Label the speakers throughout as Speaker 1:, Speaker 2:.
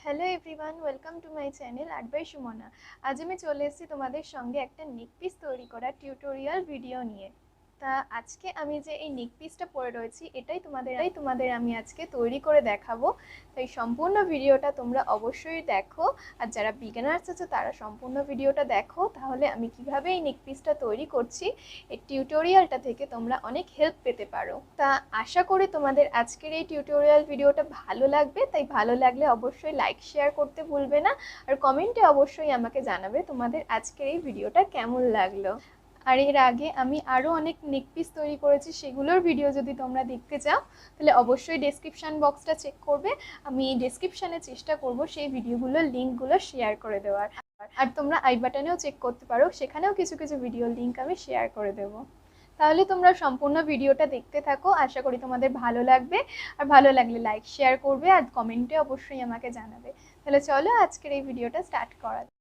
Speaker 1: Hello everyone, welcome to my channel art by Sumana. আজ আমি চলে এসেছি তোমাদের সঙ্গে একটা নেক পিস তৈরি করা টিউটোরিয়াল ভিডিও নিয়ে। তা আজকে আমি যে এই নেক পিসটা পরে রয়েছি এটাই তোমাদের আমি আজকে তৈরি করে দেখাবো। তাই সম্পূর্ণ ভিডিওটা তোমরা অবশ্যই দেখো। আর যারা বিগিনার্স আছে তারা সম্পূর্ণ ভিডিওটা দেখো, তাহলে আমি কিভাবে এই নেক পিসটা তৈরি করছি এই টিউটোরিয়ালটা থেকে তোমরা অনেক হেল্প পেতে পারো। তা আশা করি তোমাদের আজকের এই টিউটোরিয়াল ভিডিওটা ভালো লাগবে। তাই ভালো লাগলে অবশ্যই লাইক শেয়ার করতে ভুলবে না, আর কমেন্টে অবশ্যই আমাকে জানাবে তোমাদের আজকের এই ভিডিওটা কেমন লাগলো। আর এর আগে আমি আরও অনেক নেক পিস তৈরি করেছি, সেগুলোর ভিডিও যদি তোমরা দেখতে চাও তাহলে অবশ্যই ডেসক্রিপশান বক্সটা চেক করবে। আমি ডেসক্রিপশানে চেষ্টা করব সেই ভিডিওগুলোর লিঙ্কগুলো শেয়ার করে দেওয়ার। আর তোমরা আই বাটনেও চেক করতে পারো, সেখানেও কিছু কিছু ভিডিওর লিঙ্ক আমি শেয়ার করে দেবো। তাহলে তোমরা সম্পূর্ণ ভিডিওটা দেখতে থাকো, আশা করি তোমাদের ভালো লাগবে। আর ভালো লাগলে লাইক শেয়ার করবে আর কমেন্টে অবশ্যই আমাকে জানাবে। তাহলে চলো আজকের এই ভিডিওটা স্টার্ট করা যাক।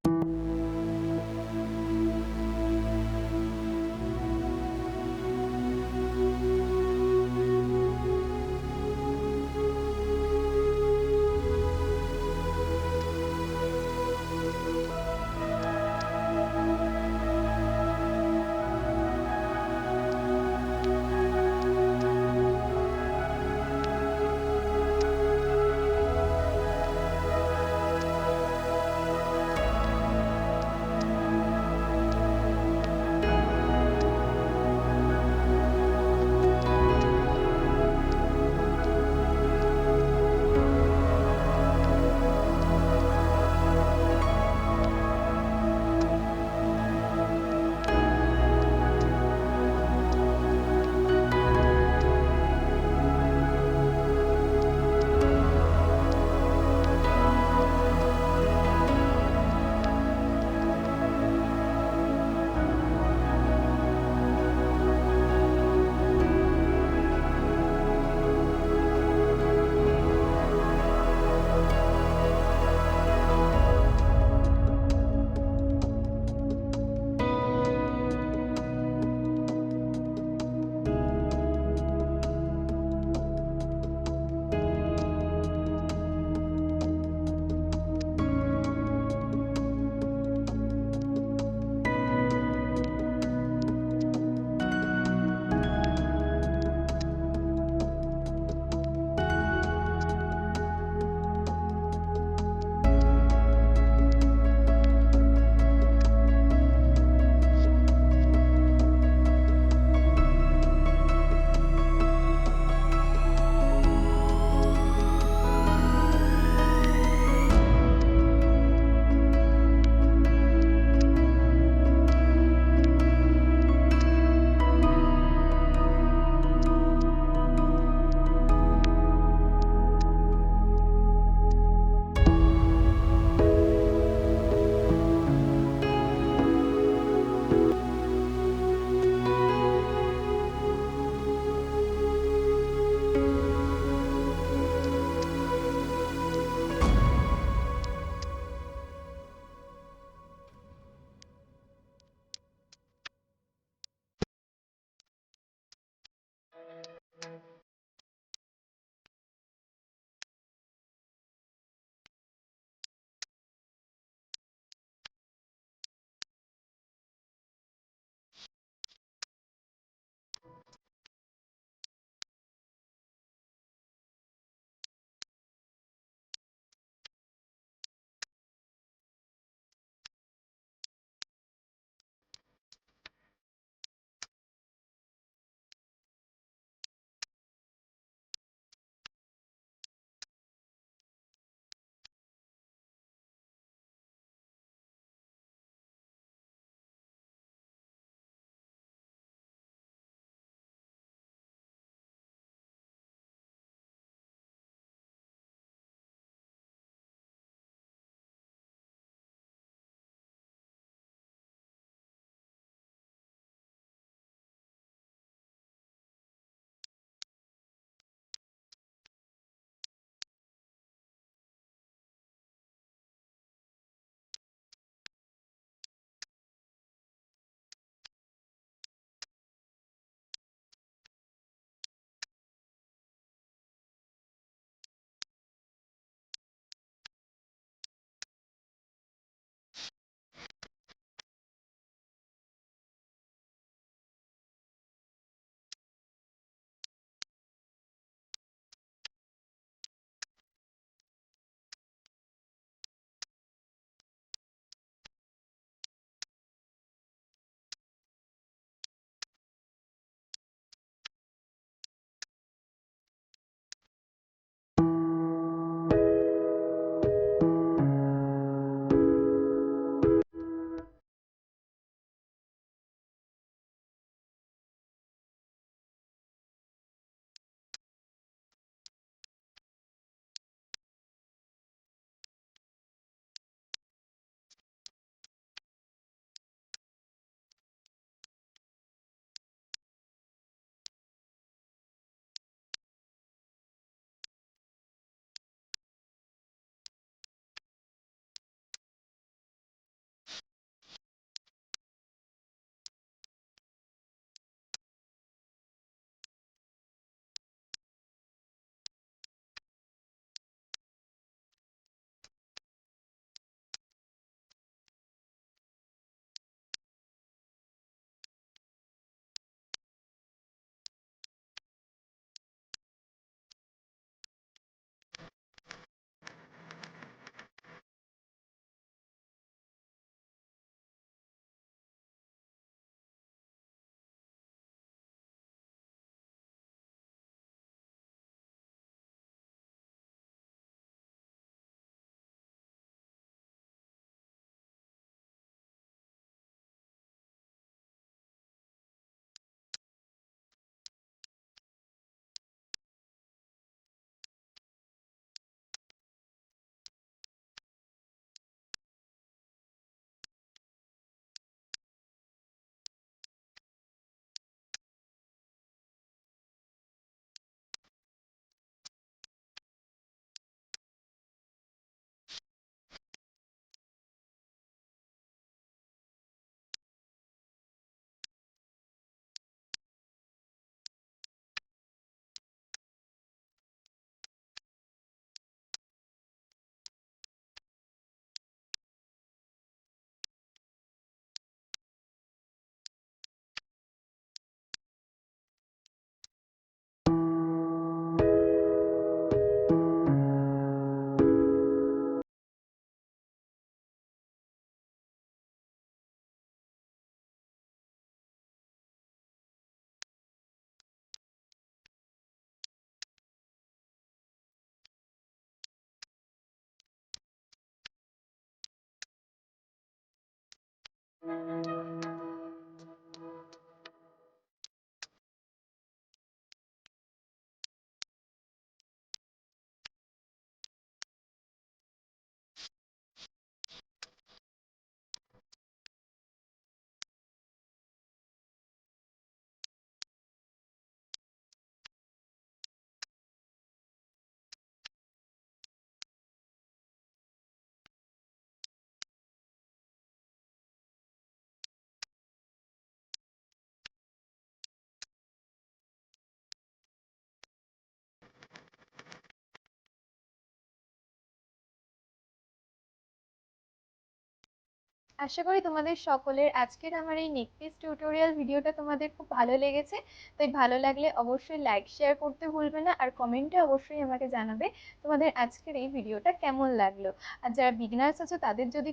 Speaker 1: আশা করি তোমাদের সকলের আজকের আমার এই নেক পিস টিউটোরিয়াল ভিডিওটা তোমাদের খুব ভালো লেগেছে। তাই ভালো লাগলে অবশ্যই লাইক শেয়ার করতে ভুলবে না, আর কমেন্টে অবশ্যই আমাকে জানাবে তোমাদের আজকের এই ভিডিওটা কেমন লাগলো। আর যারা বিগিনার্স আছো তাদের যদি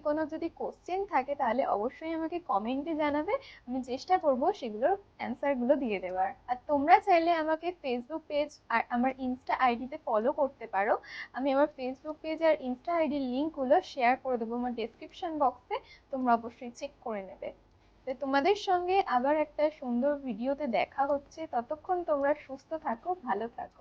Speaker 1: কোশ্চেন থাকে তাহলে অবশ্যই আমাকে কমেন্টে জানাবে। আমি চেষ্টা করব সেগুলোর অ্যান্সারগুলো দিয়ে দেওয়ার। আর তোমরা চাইলে আমাকে ফেসবুক পেজ আর আমার ইনস্টা আইডিতে ফলো করতে পারো। আমি আমার ফেসবুক পেজ আর ইনস্টা আইডির লিঙ্কগুলো শেয়ার করে দেবো আমার ডেসক্রিপশন বক্সে। তোমরা অবশ্যই চেক করে নেবে। তো তোমাদের সঙ্গে আবার একটা সুন্দর ভিডিওতে দেখা হচ্ছে। ততক্ষণ তোমরা সুস্থ থাকো, ভালো থাকো।